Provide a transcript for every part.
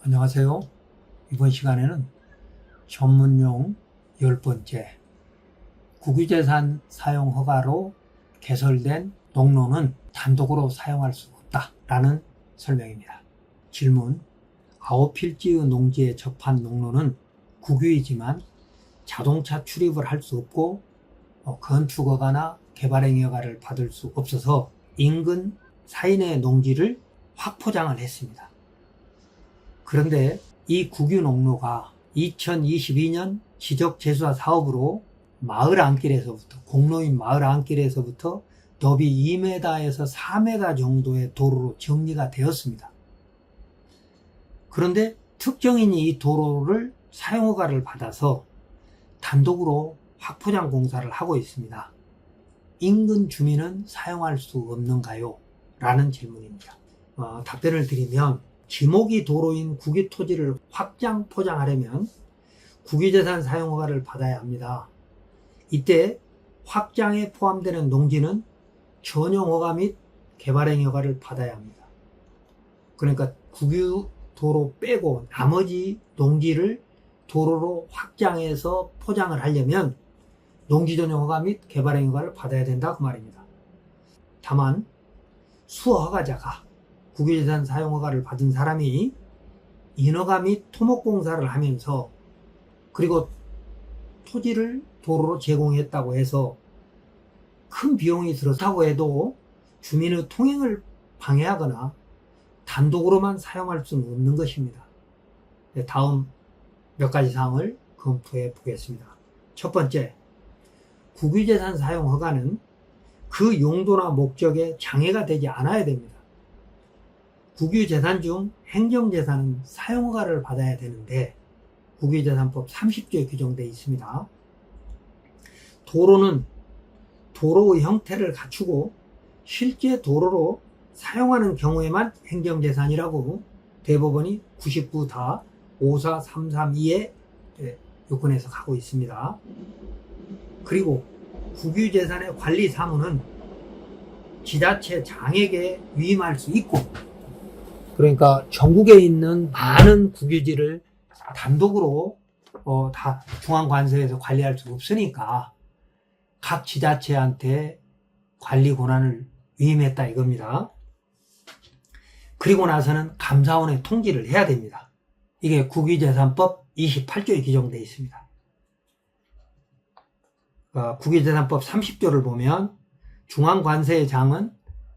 안녕하세요. 이번 시간에는 전문용 10번째 국유재산 사용허가로 개설된 농로는 단독으로 사용할 수 없다라는 설명입니다. 질문: 아홉필지의 농지에 접한 농로는 국유이지만 자동차 출입을 할 수 없고 건축허가나 개발행위허가를 받을 수 없어서 인근 사인의 농지를 확포장을 했습니다. 그런데 이 국유농로가 2022년 지적재수화 사업으로 마을 안길에서부터, 공로인 마을 안길에서부터 너비 2m에서 4m 정도의 도로로 정리가 되었습니다. 그런데 특정인이 이 도로를 사용허가를 받아서 단독으로 확포장 공사를 하고 있습니다. 인근 주민은 사용할 수 없는가요? 라는 질문입니다. 답변을 드리면, 지목이 도로인 국유 토지를 확장 포장하려면 국유재산 사용허가를 받아야 합니다. 이때 확장에 포함되는 농지는 전용허가 및 개발행위허가를 받아야 합니다. 그러니까 국유 도로 빼고 나머지 농지를 도로로 확장해서 포장을 하려면 농지 전용허가 및 개발행위허가를 받아야 된다, 그 말입니다. 다만 수허가자가 국유재산 사용허가를 받은 사람이 인허가 및 토목공사를 하면서, 그리고 토지를 도로로 제공했다고 해서 큰 비용이 들었다고 해도 주민의 통행을 방해하거나 단독으로만 사용할 수는 없는 것입니다. 다음 몇 가지 사항을 검토해 보겠습니다. 첫 번째, 국유재산 사용허가는 그 용도나 목적에 장애가 되지 않아야 됩니다. 국유재산 중 행정재산은 사용허가를 받아야 되는데 국유재산법 30조에 규정되어 있습니다. 도로는 도로의 형태를 갖추고 실제 도로로 사용하는 경우에만 행정재산이라고 대법원이 99다 54332의 요건에서 가고 있습니다. 그리고 국유재산의 관리 사무는 지자체 장에게 위임할 수 있고, 그러니까 전국에 있는 많은 국유지를 단독으로 다 중앙관서에서 관리할 수 없으니까 각 지자체한테 관리 권한을 위임했다 이겁니다. 그리고 나서는 감사원에 통지를 해야 됩니다. 이게 국유재산법 28조에 규정되어 있습니다. 국유재산법 30조를 보면 중앙관서의 장은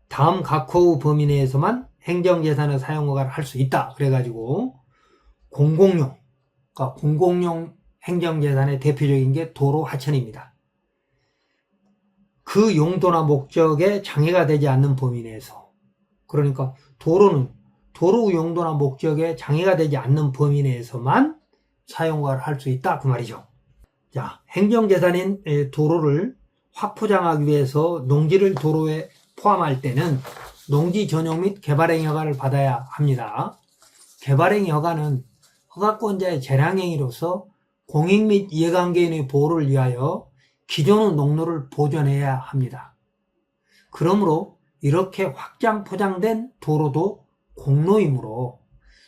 다음 각호의 범위 내에서만 행정재산의 사용허가를 할 수 있다. 그래가지고 공공용, 그러니까 공공용 행정재산의 대표적인 게 도로 하천입니다. 그 용도나 목적에 장애가 되지 않는 범위 내에서, 그러니까 도로는 도로 용도나 목적에 장애가 되지 않는 범위 내에서만 사용허가를 할 수 있다, 그 말이죠. 자, 행정재산인 도로를 확포장하기 위해서 농지를 도로에 포함할 때는 농지 전용 및 개발행위허가를 받아야 합니다. 개발행위허가는 허가권자의 재량행위로서 공익 및 이해관계인의 보호를 위하여 기존의 농로를 보존해야 합니다. 그러므로 이렇게 확장 포장된 도로도 공로이므로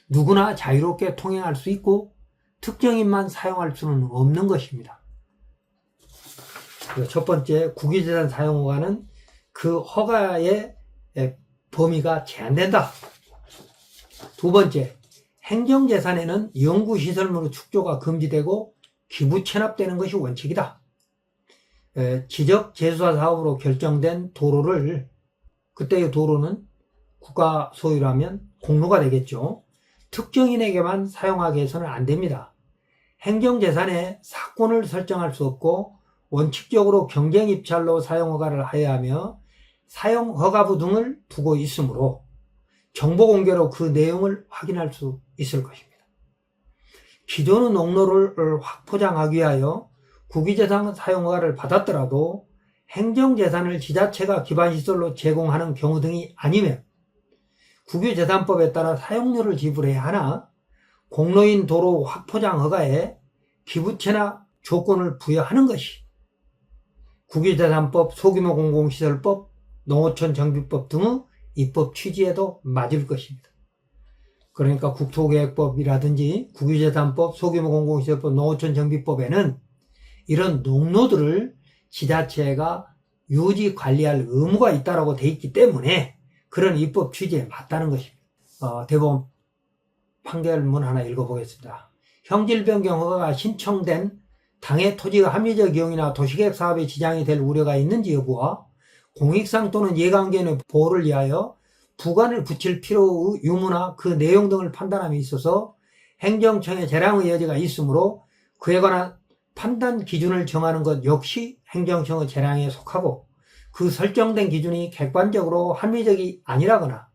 누구나 자유롭게 통행할 수 있고 특정인만 사용할 수는 없는 것입니다. 첫 번째, 국유재산 사용허가는 그 허가의 범위가 제한된다. 두 번째, 행정재산에는 영구시설물의 축조가 금지되고 기부 체납되는 것이 원칙이다. 지적재수화 사업으로 결정된 도로를, 그때의 도로는 국가 소유라면 공로가 되겠죠. 특정인에게만 사용하게 해서는 안 됩니다. 행정재산에 사건을 설정할 수 없고 원칙적으로 경쟁입찰로 사용허가를 해야 하며 사용허가부 등을 두고 있으므로 정보공개로 그 내용을 확인할 수 있을 것입니다. 기존의 농로를 확포장하기 위하여 국유재산 사용허가를 받았더라도 행정재산을 지자체가 기반시설로 제공하는 경우 등이 아니면 국유재산법에 따라 사용료를 지불해야 하나 공로인 도로 확포장 허가에 기부채나 조건을 부여하는 것이 국유재산법, 소규모 공공시설법, 농어촌 정비법 등의 입법 취지에도 맞을 것입니다. 그러니까 국토계획법이라든지 국유재산법, 소규모 공공시설법, 농어촌 정비법에는 이런 농로들을 지자체가 유지 관리할 의무가 있다고 돼 있기 때문에 그런 입법 취지에 맞다는 것입니다. 대법원 판결문 하나 읽어보겠습니다. 형질 변경 허가가 신청된 당해 토지의 합리적 이용이나 도시계획 사업에 지장이 될 우려가 있는지 여부와 공익상 또는 예관계의 보호를 위하여 부관을 붙일 필요의 유무나 그 내용 등을 판단함에 있어서 행정청의 재량의 여지가 있으므로 그에 관한 판단 기준을 정하는 것 역시 행정청의 재량에 속하고 그 설정된 기준이 객관적으로 합리적이 아니라거나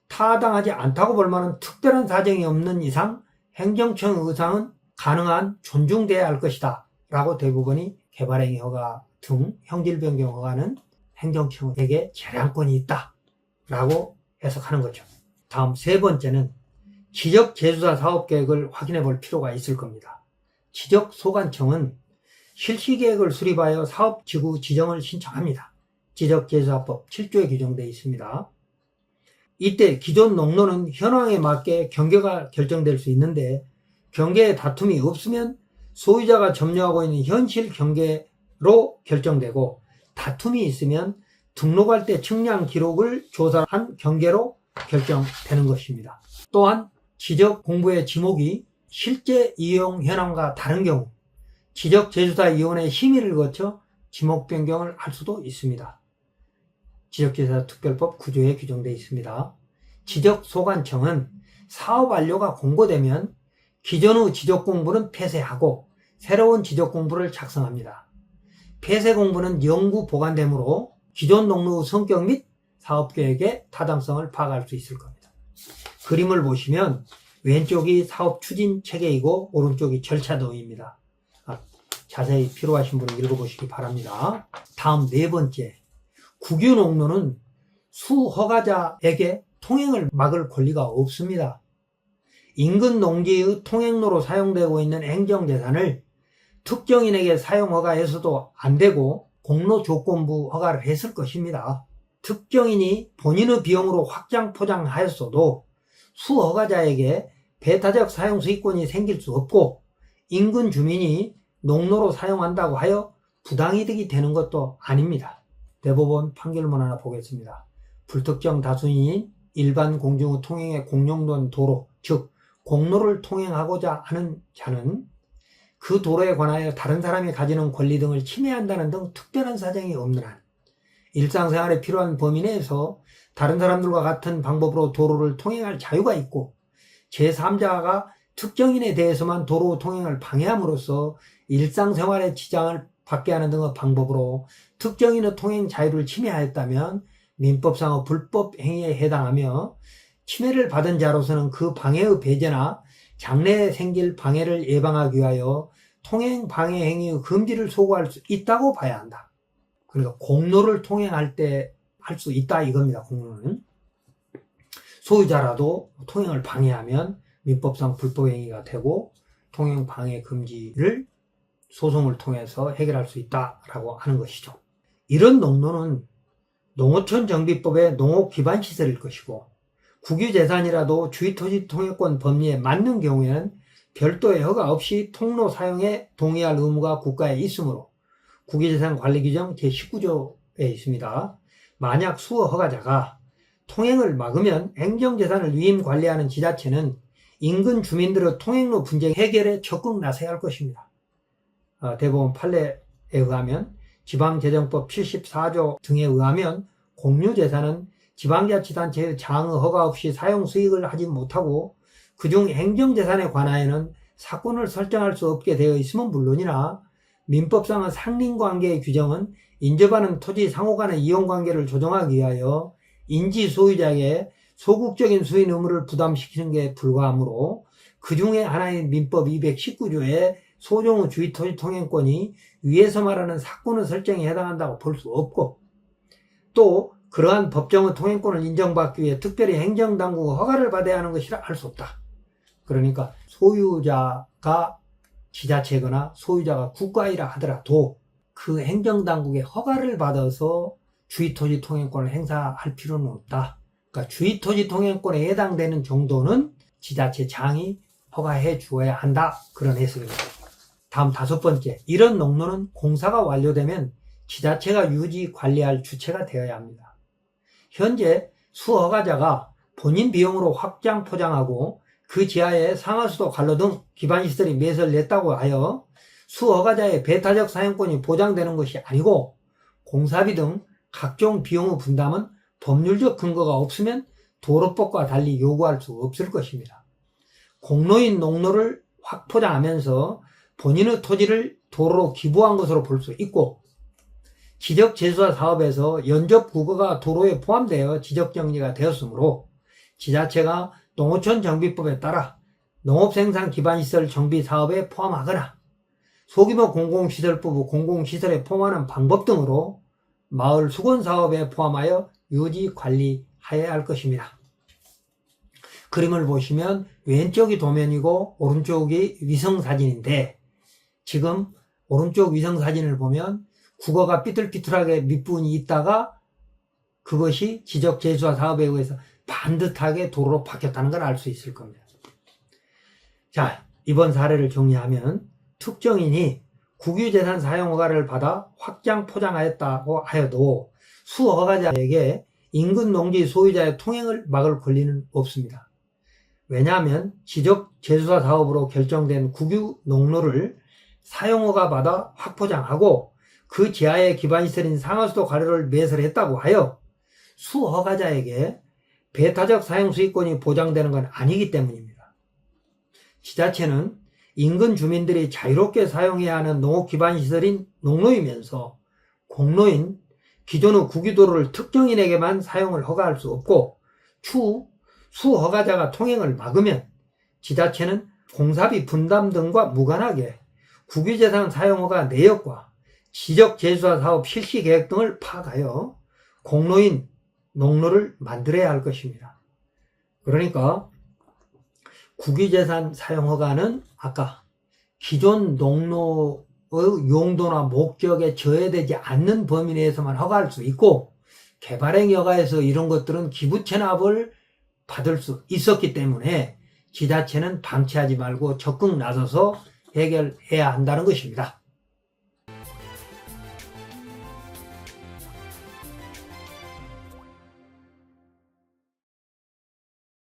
타당하지 않다고 볼 만한 특별한 사정이 없는 이상 행정청의 의사는 가능한 존중돼야 할 것이다 라고 대부분이 개발행위 허가 등 형질 변경 허가는 행정청에게 재량권이 있다 라고 해석하는 거죠. 다음 세 번째는 지적재주사 사업계획을 확인해 볼 필요가 있을 겁니다. 지적소관청은 실시계획을 수립하여 사업지구 지정을 신청합니다. 지적재주사법 7조에 규정되어 있습니다. 이때 기존 농로는 현황에 맞게 경계가 결정될 수 있는데 경계에 다툼이 없으면 소유자가 점유하고 있는 현실 경계로 결정되고 다툼이 있으면 등록할 때 측량 기록을 조사한 경계로 결정되는 것입니다. 또한 지적 공부의 지목이 실제 이용 현황과 다른 경우 지적재주사위원회 심의를 거쳐 지목 변경을 할 수도 있습니다. 지적재주사 특별법 9조에 규정되어 있습니다. 지적소관청은 사업 완료가 공고되면 기존의 지적공부는 폐쇄하고 새로운 지적공부를 작성합니다. 폐쇄 공부는 영구 보관되므로 기존 농로의 성격 및 사업계획의 타당성을 파악할 수 있을 겁니다. 그림을 보시면 왼쪽이 사업 추진 체계이고 오른쪽이 절차도입니다. 자세히 필요하신 분은 읽어보시기 바랍니다. 다음 네 번째, 국유농로는 수허가자에게 통행을 막을 권리가 없습니다. 인근 농지의 통행로로 사용되고 있는 행정재산을 특정인에게 사용 허가해서도 안 되고 공로 조건부 허가를 했을 것입니다. 특정인이 본인의 비용으로 확장 포장하였어도 수허가자에게 배타적 사용 수익권이 생길 수 없고 인근 주민이 농로로 사용한다고 하여 부당이득이 되는 것도 아닙니다. 대법원 판결문 하나 보겠습니다. 불특정 다수인인 일반 공중의 통행의 공용된 도로, 즉 공로를 통행하고자 하는 자는 그 도로에 관하여 다른 사람이 가지는 권리 등을 침해한다는 등 특별한 사정이 없는 한 일상생활에 필요한 범위 내에서 다른 사람들과 같은 방법으로 도로를 통행할 자유가 있고 제3자가 특정인에 대해서만 도로 통행을 방해함으로써 일상생활에 지장을 받게 하는 등의 방법으로 특정인의 통행 자유를 침해하였다면 민법상의 불법 행위에 해당하며 침해를 받은 자로서는 그 방해의 배제나 장래에 생길 방해를 예방하기 위하여 통행 방해 행위의 금지를 소구할 수 있다고 봐야 한다. 그러니까 공로를 통행할 때 할 수 있다 이겁니다. 공로는 소유자라도 통행을 방해하면 민법상 불법 행위가 되고 통행 방해 금지를 소송을 통해서 해결할 수 있다라고 하는 것이죠. 이런 농로는 농어촌 정비법의 농업 기반 시설일 것이고 국유재산이라도 주의토지 통행권 법리에 맞는 경우에는 별도의 허가 없이 통로 사용에 동의할 의무가 국가에 있으므로 국유재산 관리규정 제19조에 있습니다. 만약 수호 허가자가 통행을 막으면 행정재산을 위임 관리하는 지자체는 인근 주민들의 통행로 분쟁 해결에 적극 나서야 할 것입니다. 대법원 판례에 의하면 지방재정법 74조 등에 의하면 공유재산은 지방자치단체의 장의 허가 없이 사용 수익을 하지 못하고 그중 행정재산에 관하여는 사건을 설정할 수 없게 되어 있으면 물론이나 민법상의 상린관계의 규정은 인접하는 토지 상호 간의 이용관계를 조정하기 위하여 인지 소유자에게 소극적인 수인 의무를 부담시키는 게 불가하므로 그 중에 하나인 민법 219조의 소정의 주의토지 통행권이 위에서 말하는 사건의 설정에 해당한다고 볼 수 없고 또 그러한 법정의 통행권을 인정받기 위해 특별히 행정당국의 허가를 받아야 하는 것이라 할 수 없다. 그러니까 소유자가 지자체거나 소유자가 국가이라 하더라도 그 행정당국의 허가를 받아서 주의토지 통행권을 행사할 필요는 없다. 그러니까 주의토지 통행권에 해당되는 정도는 지자체장이 허가해 주어야 한다. 그런 해석입니다. 다음 5번째, 이런 농로는 공사가 완료되면 지자체가 유지 관리할 주체가 되어야 합니다. 현재 수허가자가 본인 비용으로 확장 포장하고 그 지하에 상하수도 관로 등 기반시설이 매설냈다고 하여 수허가자의 배타적 사용권이 보장되는 것이 아니고 공사비 등 각종 비용의 분담은 법률적 근거가 없으면 도로법과 달리 요구할 수 없을 것입니다. 공로인 농로를 확포장하면서 본인의 토지를 도로로 기부한 것으로 볼 수 있고 지적재수화 사업에서 연접구거가 도로에 포함되어 지적정지가 되었으므로 지자체가 농어촌 정비법에 따라 농업생산기반시설 정비사업에 포함하거나 소규모 공공시설법 공공시설에 포함하는 방법 등으로 마을 수건사업에 포함하여 유지 관리하여야 할 것입니다. 그림을 보시면 왼쪽이 도면이고 오른쪽이 위성사진인데 지금 오른쪽 위성사진을 보면 국어가 삐뚤삐뚤하게 밑부분이 있다가 그것이 지적재수화 사업에 의해서 반듯하게 도로로 바뀌었다는 걸 알 수 있을 겁니다. 자, 이번 사례를 정리하면 특정인이 국유재산 사용허가를 받아 확장 포장하였다고 하여도 수허가자에게 인근 농지 소유자의 통행을 막을 권리는 없습니다. 왜냐하면 지적재수화 사업으로 결정된 국유 농로를 사용허가 받아 확포장하고 그 지하에 기반시설인 상하수도 가로를 매설했다고 하여 수허가자에게 배타적 사용수익권이 보장되는 건 아니기 때문입니다. 지자체는 인근 주민들이 자유롭게 사용해야 하는 농업기반시설인 농로이면서 공로인 기존의 국유도로를 특정인에게만 사용을 허가할 수 없고 추후 수허가자가 통행을 막으면 지자체는 공사비 분담 등과 무관하게 국유재산 사용허가 내역과 지적재수화 사업 실시 계획 등을 파악하여 공로인 농로를 만들어야 할 것입니다. 그러니까 국유재산 사용허가는 아까 기존 농로의 용도나 목적에 저해되지 않는 범위 내에서만 허가할 수 있고 개발행 여가에서 이런 것들은 기부 체납을 받을 수 있었기 때문에 지자체는 방치하지 말고 적극 나서서 해결해야 한다는 것입니다.